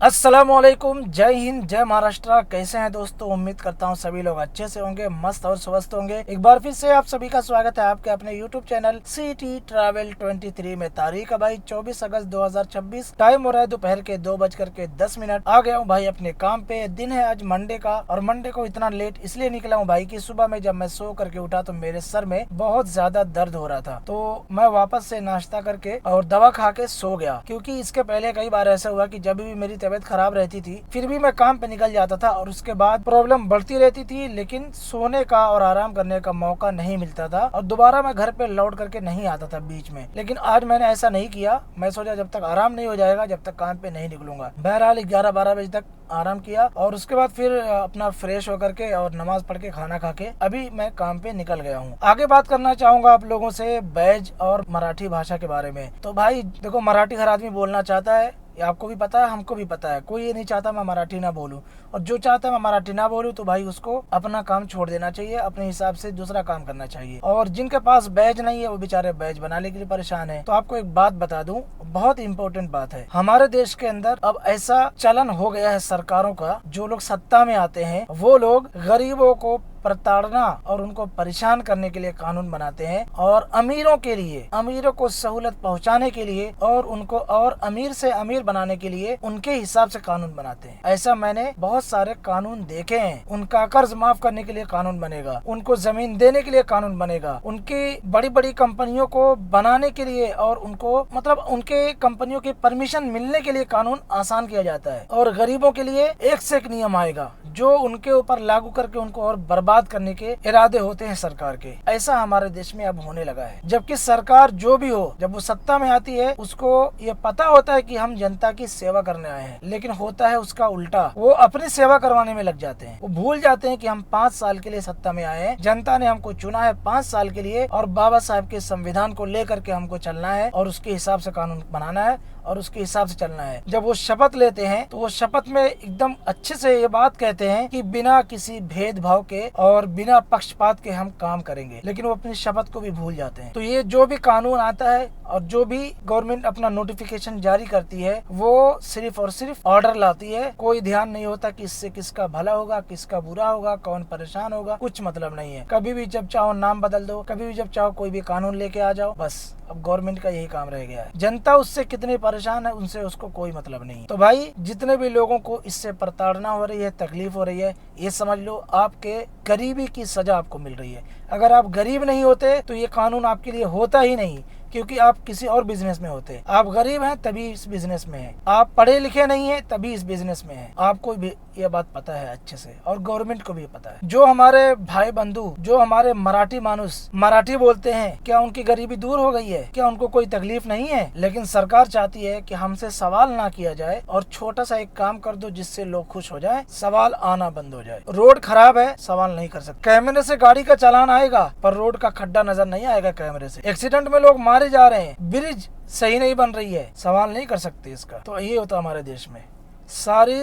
अस्सलामुअलैकुम, जय हिंद, जय महाराष्ट्र। कैसे हैं दोस्तों? उम्मीद करता हूं सभी लोग अच्छे से होंगे, मस्त और स्वस्थ होंगे। एक बार फिर से आप सभी का स्वागत है आपके अपने यूट्यूब चैनल सिटी ट्रैवल 23 में। तारीख है भाई 24 अगस्त 2026। टाइम हो रहा है दोपहर के 2:10। आ गया हूँ भाई अपने काम पे। दिन है आज मंडे का, और मंडे को इतना लेट इसलिए निकला हूँ भाई कि सुबह में जब मैं सो करके उठा तो मेरे सर में बहुत ज्यादा दर्द हो रहा था। तो मैं वापस से नाश्ता करके और दवा खा के सो गया, क्योंकि इसके पहले कई बार ऐसा हुआ कि जब भी मेरी तबीयत खराब रहती थी फिर भी मैं काम पे निकल जाता था और उसके बाद प्रॉब्लम बढ़ती रहती थी, लेकिन सोने का और आराम करने का मौका नहीं मिलता था और दोबारा मैं घर पे लौट करके नहीं आता था बीच में। लेकिन आज मैंने ऐसा नहीं किया। मैं सोचा जब तक आराम नहीं हो जाएगा जब तक काम पे नहीं निकलूंगा। बहरहाल 11-12 बजे तक आराम किया और उसके बाद फिर अपना फ्रेश होकर के और नमाज पढ़ के खाना खा के अभी मैं काम पे निकल गया हूँ। आगे बात करना चाहूंगा आप लोगों से बैज और मराठी भाषा के बारे में। तो भाई देखो, मराठी हर आदमी बोलना चाहता है, ये आपको भी पता है, हमको भी पता है। कोई ये नहीं चाहता मैं मराठी ना बोलूं, और जो चाहता है मैं मराठी ना बोलूं तो भाई उसको अपना काम छोड़ देना चाहिए, अपने हिसाब से दूसरा काम करना चाहिए। और जिनके पास बैज नहीं है वो बेचारे बैज बनाने के लिए परेशान है। तो आपको एक बात बता दूं, बहुत इंपॉर्टेंट बात है। हमारे देश के अंदर अब ऐसा चलन हो गया है सरकारों का, जो लोग सत्ता में आते हैं वो लोग गरीबों को प्रताड़ना और उनको परेशान करने के लिए कानून बनाते हैं, और अमीरों के लिए, अमीरों को सहूलत पहुंचाने के लिए और उनको और अमीर से अमीर बनाने के लिए उनके हिसाब से कानून बनाते हैं। ऐसा मैंने बहुत सारे कानून देखे हैं। उनका कर्ज माफ करने के लिए कानून बनेगा, उनको जमीन देने के लिए कानून बनेगा, उनकी बड़ी बड़ी कंपनियों को बनाने के लिए और उनको मतलब उनके कंपनियों की परमिशन मिलने के लिए कानून आसान किया जाता है। और गरीबों के लिए एक से एक नियम आएगा जो उनके ऊपर लागू करके उनको और बर्बाद करने के इरादे होते हैं सरकार के। ऐसा हमारे देश में अब होने लगा है। जबकि सरकार जो भी हो, जब वो सत्ता में आती है उसको ये पता होता है कि हम जनता की सेवा करने आए हैं, लेकिन होता है उसका उल्टा। वो अपनी सेवा करवाने में लग जाते हैं। वो भूल जाते हैं कि हम 5 साल के लिए सत्ता में आए हैं, जनता ने हमको चुना है 5 साल के लिए, और बाबा साहब के संविधान को लेकर के हमको चलना है और उसके हिसाब से कानून बनाना है और उसके हिसाब से चलना है। जब वो शपथ लेते हैं तो वो शपथ में एकदम अच्छे से ये बात कहते हैं कि बिना किसी भेदभाव के और बिना पक्षपात के हम काम करेंगे, लेकिन वो अपनी शपथ को भी भूल जाते हैं। तो ये जो भी कानून आता है और जो भी गवर्नमेंट अपना नोटिफिकेशन जारी करती है वो सिर्फ और सिर्फ ऑर्डर लाती है। कोई ध्यान नहीं होता कि इससे किसका भला होगा, किसका बुरा होगा, कौन परेशान होगा, कुछ मतलब नहीं है। कभी भी जब चाहो नाम बदल दो, कभी भी जब चाहो कोई भी कानून लेके आ जाओ। बस अब गवर्नमेंट का यही काम रह गया है। जनता उससे कितनी परेशान है उनसे उसको कोई मतलब नहीं। तो भाई जितने भी लोगों को इससे प्रताड़ना हो रही है, तकलीफ हो रही है, ये समझ लो आपके गरीबी की सजा आपको मिल रही है। अगर आप गरीब नहीं होते तो ये कानून आपके लिए होता ही नहीं, क्योंकि आप किसी और बिजनेस में होते। आप गरीब हैं तभी इस बिजनेस में हैं, आप पढ़े लिखे नहीं हैं तभी इस बिजनेस में हैं। आपको भी ये बात पता है अच्छे से, और गवर्नमेंट को भी पता है। जो हमारे भाई बंधु, जो हमारे मराठी मानुस मराठी बोलते हैं, क्या उनकी गरीबी दूर हो गई है? क्या उनको कोई तकलीफ नहीं है? लेकिन सरकार चाहती है कि हमसे सवाल ना किया जाए, और छोटा सा एक काम कर दो जिससे लोग खुश हो जाए, सवाल आना बंद हो जाए। रोड खराब है, सवाल नहीं कर सकते। कैमरे से गाड़ी का चालान आएगा पर रोड का खड्डा नजर नहीं आएगा कैमरे से। एक्सीडेंट में लोग मारे जा रहे हैं, ब्रिज सही नहीं बन रही है, सवाल नहीं कर सकते इसका। तो ये होता हमारे देश में। सारी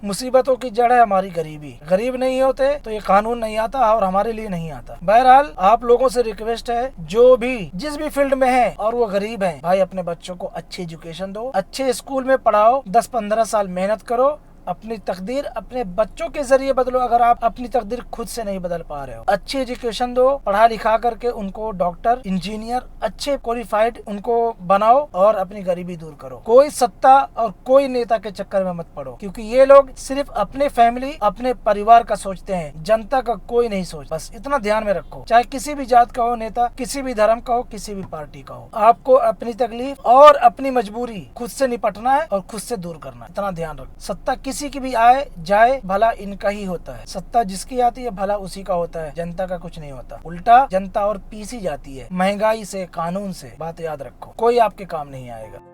मुसीबतों की जड़ है हमारी गरीबी। गरीब नहीं होते तो ये कानून नहीं आता और हमारे लिए नहीं आता। बहरहाल आप लोगों से रिक्वेस्ट है, जो भी जिस भी फील्ड में है और वो गरीब है, भाई अपने बच्चों को अच्छी एजुकेशन दो, अच्छे स्कूल में पढ़ाओ, 10-15 साल मेहनत करो, अपनी तकदीर अपने बच्चों के जरिए बदलो। अगर आप अपनी तकदीर खुद से नहीं बदल पा रहे हो, अच्छी एजुकेशन दो, पढ़ा लिखा करके उनको डॉक्टर, इंजीनियर, अच्छे क्वालिफाइड उनको बनाओ और अपनी गरीबी दूर करो। कोई सत्ता और कोई नेता के चक्कर में मत पड़ो, क्योंकि ये लोग सिर्फ अपने फैमिली, अपने परिवार का सोचते हैं, जनता का कोई नहीं सोच। बस इतना ध्यान में रखो, चाहे किसी भी जात का हो नेता, किसी भी धर्म का हो, किसी भी पार्टी का हो, आपको अपनी तकलीफ और अपनी मजबूरी खुद से निपटना है और खुद से दूर करना है। इतना ध्यान रखो। सत्ता किसी की भी आए जाए, भला इनका ही होता है। सत्ता जिसकी आती है भला उसी का होता है, जनता का कुछ नहीं होता। उल्टा जनता और पीसी जाती है महंगाई से, कानून से। बात याद रखो, कोई आपके काम नहीं आएगा।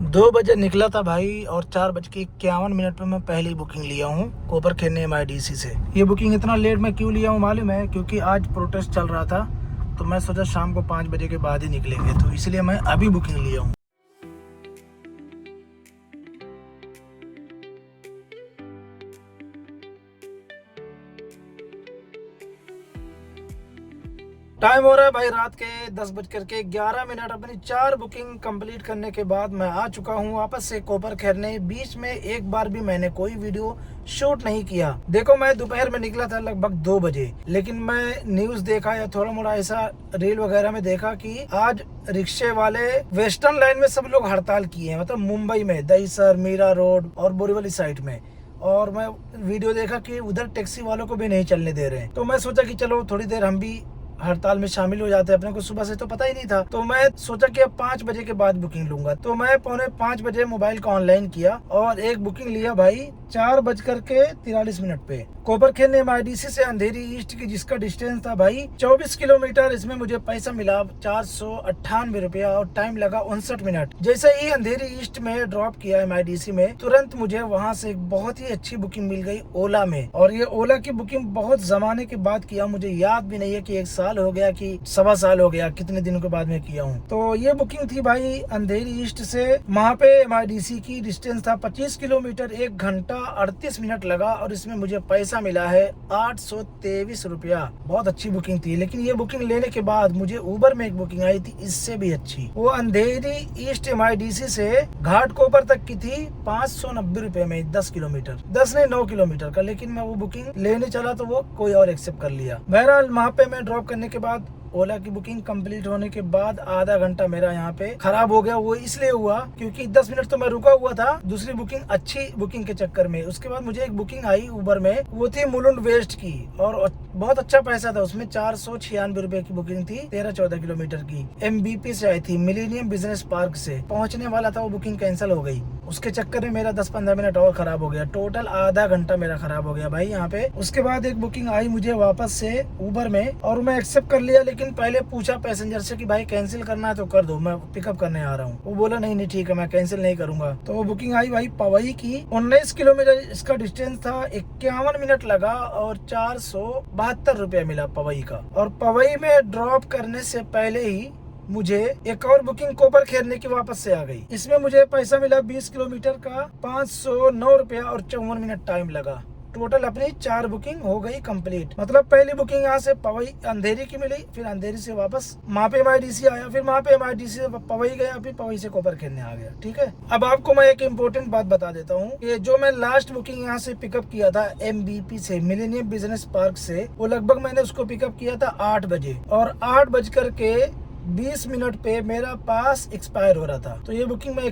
2 बजे निकला था भाई और 4:51 पे मैं पहली बुकिंग लिया हूँ कोपर खेरने MIDC से। ये बुकिंग इतना लेट मैं क्यों लिया हूँ मालूम है? क्योंकि आज प्रोटेस्ट चल रहा था तो मैं सोचा शाम को 5 बजे के बाद ही निकलेंगे, तो इसलिए मैं अभी बुकिंग लिया हूँ। टाइम हो रहा है भाई रात के 10:11। अपनी 4 बुकिंग कंप्लीट करने के बाद मैं आ चुका हूँ वापस से कोपर खेरने। बीच में एक बार भी मैंने कोई वीडियो शूट नहीं किया। देखो मैं दोपहर में निकला था लगभग 2 बजे, लेकिन मैं न्यूज देखा या थोड़ा मोड़ा ऐसा रील वगैरह में देखा कि आज रिक्शे वाले वेस्टर्न लाइन में सब लोग हड़ताल किए हैं, मतलब मुंबई में दहीसर, मीरा रोड और बोरीवली साइड में। और मैं वीडियो देखा कि उधर टैक्सी वालों को भी नहीं चलने दे रहे हैं, तो मैं सोचा कि चलो थोड़ी देर हम भी हड़ताल में शामिल हो जाते हैं। अपने को सुबह से तो पता ही नहीं था, तो मैं सोचा कि अब 5 बजे के बाद बुकिंग लूंगा। तो मैं 4:45 मोबाइल का ऑनलाइन किया और एक बुकिंग लिया भाई 4:43 पे कोपर खेरने MIDC से अंधेरी ईस्ट की, जिसका डिस्टेंस था भाई 24 किलोमीटर। इसमें मुझे पैसा मिला 498 रुपया और टाइम लगा 59 मिनट। जैसे ही अंधेरी ईस्ट में ड्रॉप किया MIDC में, तुरंत मुझे वहां से एक बहुत ही अच्छी बुकिंग मिल गई ओला में। और ये ओला की बुकिंग बहुत जमाने के बाद किया, मुझे याद भी नहीं है कि 1 साल हो गया कि 1.25 साल हो गया, कितने दिनों के बाद में किया हूँ। तो ये बुकिंग थी भाई अंधेरी ईस्ट से, वहाँ पे MIDC की डिस्टेंस था 25 किलोमीटर। 1 घंटा 38 मिनट लगा और इसमें मुझे पैसा मिला है 823 रुपया। बहुत अच्छी बुकिंग थी। लेकिन ये बुकिंग लेने के बाद मुझे उबर में एक बुकिंग आई थी इससे भी अच्छी। वो अंधेरी ईस्ट MIDC से घाट कोपर तक की थी 590 रुपए में, 10 किलोमीटर, 10 नहीं 9 किलोमीटर का। लेकिन मैं वो बुकिंग लेने चला तो वो कोई और एक्सेप्ट कर लिया। बहरहाल वहाँ पे मैं ड्रॉप करने के बाद ओला की बुकिंग कंप्लीट होने के बाद आधा घंटा मेरा यहाँ पे खराब हो गया। वो इसलिए हुआ क्योंकि 10 मिनट तो मैं रुका हुआ था दूसरी बुकिंग, अच्छी बुकिंग के चक्कर में। उसके बाद मुझे एक बुकिंग आई उबर में, वो थी मुलुंड वेस्ट की और बहुत अच्छा पैसा था उसमें। 496 रुपए की बुकिंग थी, 13-14 किलोमीटर की। MBP से आई थी, मिलेनियम बिजनेस पार्क से पहुंचने वाला था, वो बुकिंग कैंसिल हो गई। उसके चक्कर में मेरा 10-15 मिनट और खराब हो गया। टोटल आधा घंटा मेरा खराब हो गया भाई यहाँ पे। उसके बाद एक बुकिंग आई मुझे वापस से उबर में और मैं एक्सेप्ट कर लिया। लेकिन पहले पूछा पैसेंजर से कि भाई कैंसिल करना है तो कर दो, मैं पिकअप करने आ रहा हूँ। वो बोला नहीं ठीक है, मैं कैंसिल नहीं करूंगा। तो वो बुकिंग आई भाई पवई की, 19 किलोमीटर इसका डिस्टेंस था। 51 मिनट लगा और 472 रुपया मिला पवई का। और पवई में ड्रॉप करने से पहले ही मुझे एक और बुकिंग कोपर खेरने की वापस से आ गई। इसमें मुझे पैसा मिला 20 किलोमीटर का 509 रुपया और 54 मिनट टाइम लगा। टोटल अपनी 4 बुकिंग हो गई कंप्लीट। मतलब पहली बुकिंग यहाँ से पवई अंधेरी की मिली, फिर अंधेरी से वापस वहाँ पे MIDC आया, फिर वहाँ पे MIDC से पवई गया, फिर पवई से कोपर खेरने आ गया। ठीक है, अब आपको मैं एक इम्पोर्टेंट बात बता देता हूँ। ये जो मैं लास्ट बुकिंग यहाँ से पिकअप किया था MBP से, मिलेनियम बिजनेस पार्क से, वो लगभग मैंने उसको पिकअप किया था 8 बजे और 8:20 पे मेरा पास एक्सपायर हो रहा था। तो ये बुकिंग मैं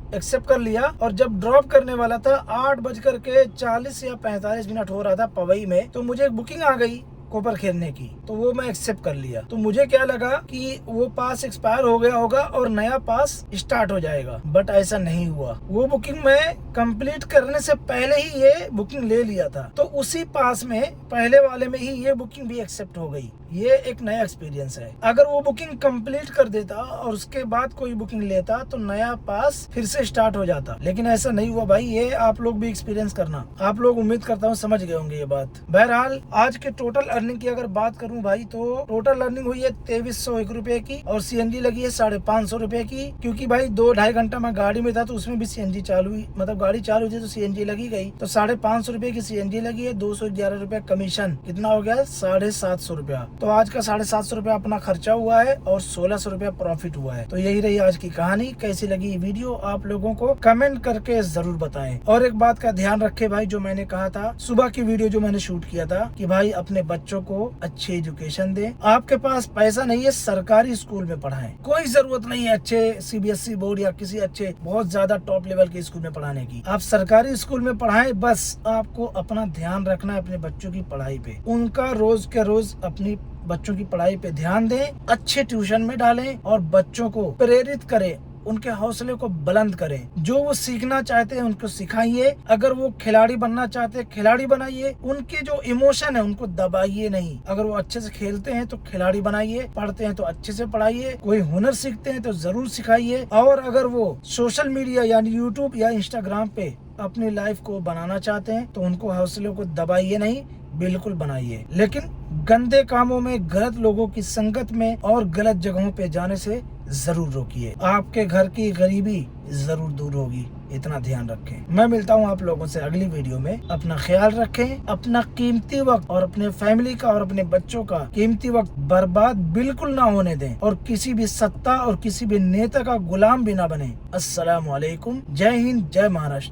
एक्सेप्ट कर लिया। और जब ड्रॉप करने वाला था 8:40 या 45 मिनट हो रहा था पवई में, तो मुझे एक बुकिंग आ गई कोपर खेरने की, तो वो मैं एक्सेप्ट कर लिया। तो मुझे क्या लगा कि वो पास एक्सपायर हो गया होगा और नया पास स्टार्ट हो जाएगा, बट ऐसा नहीं हुआ। वो बुकिंग मैं कंप्लीट करने से पहले ही ये बुकिंग ले लिया था, तो उसी पास में पहले वाले में ही ये बुकिंग भी एक्सेप्ट हो गई। ये एक नया एक्सपीरियंस है। अगर वो बुकिंग कंप्लीट कर देता और उसके बाद कोई बुकिंग लेता तो नया पास फिर से स्टार्ट हो जाता, लेकिन ऐसा नहीं हुआ भाई। ये आप लोग भी एक्सपीरियंस करना। आप लोग उम्मीद करता हूँ समझ गए होंगे ये बात। बहरहाल आज के टोटल अर्निंग की अगर बात करूँ भाई, तो टोटल अर्निंग हुई है 2301 रुपए की और CNG लगी है 550 रुपए की। क्योंकि भाई 2-2.5 घंटा मैं गाड़ी में था तो उसमें भी CNG चालू हुई, मतलब गाड़ी चालू थी तो CNG लगी गई। तो 550 रुपए की CNG लगी है, 211 रुपए कमीशन, कितना हो गया 750 रुपया। तो आज का 750 रुपया अपना खर्चा हुआ है और 1600 रुपया प्रॉफिट हुआ है। तो यही रही आज की कहानी। कैसी लगी वीडियो आप लोगों को कमेंट करके जरूर बताएं। और एक बात का ध्यान रखें भाई, जो मैंने कहा था सुबह की वीडियो जो मैंने शूट किया था कि भाई अपने बच्चों को अच्छी एजुकेशन दें। आपके पास पैसा नहीं है, सरकारी स्कूल में पढ़ाएं। कोई जरूरत नहीं है अच्छे CBSE बोर्ड या किसी अच्छे बहुत ज्यादा टॉप लेवल के स्कूल में पढ़ाने की। आप सरकारी स्कूल में पढ़ाएं। बस आपको अपना ध्यान रखना है अपने बच्चों की पढ़ाई पे। उनका रोज के रोज अपनी बच्चों की पढ़ाई पे ध्यान दें, अच्छे ट्यूशन में डालें और बच्चों को प्रेरित करें उनके हौसले को बुलंद करें। जो वो सीखना चाहते हैं उनको सिखाइए। अगर वो खिलाड़ी बनना चाहते हैं खिलाड़ी बनाइए। उनके जो इमोशन है उनको दबाइए नहीं। अगर वो अच्छे से खेलते हैं तो खिलाड़ी बनाइए, पढ़ते हैं तो अच्छे से पढ़ाइए, कोई हुनर सीखते हैं तो जरूर सिखाइए। और अगर वो सोशल मीडिया यानी यूट्यूब या इंस्टाग्राम पे अपनी लाइफ को बनाना चाहते हैं तो उनको हौसलों को दबाइए नहीं, बिल्कुल बनाइए। लेकिन गंदे कामों में, गलत लोगों की संगत में और गलत जगहों पे जाने से जरूर रोकिए। आपके घर की गरीबी जरूर दूर होगी, इतना ध्यान रखें। मैं मिलता हूँ आप लोगों से अगली वीडियो में। अपना ख्याल रखें। अपना कीमती वक्त और अपने फैमिली का और अपने बच्चों का कीमती वक्त बर्बाद बिल्कुल ना होने दें और किसी भी सत्ता और किसी भी नेता का गुलाम भी ना बने। अस्सलाम वालेकुम। जय हिंद, जय महाराष्ट्र।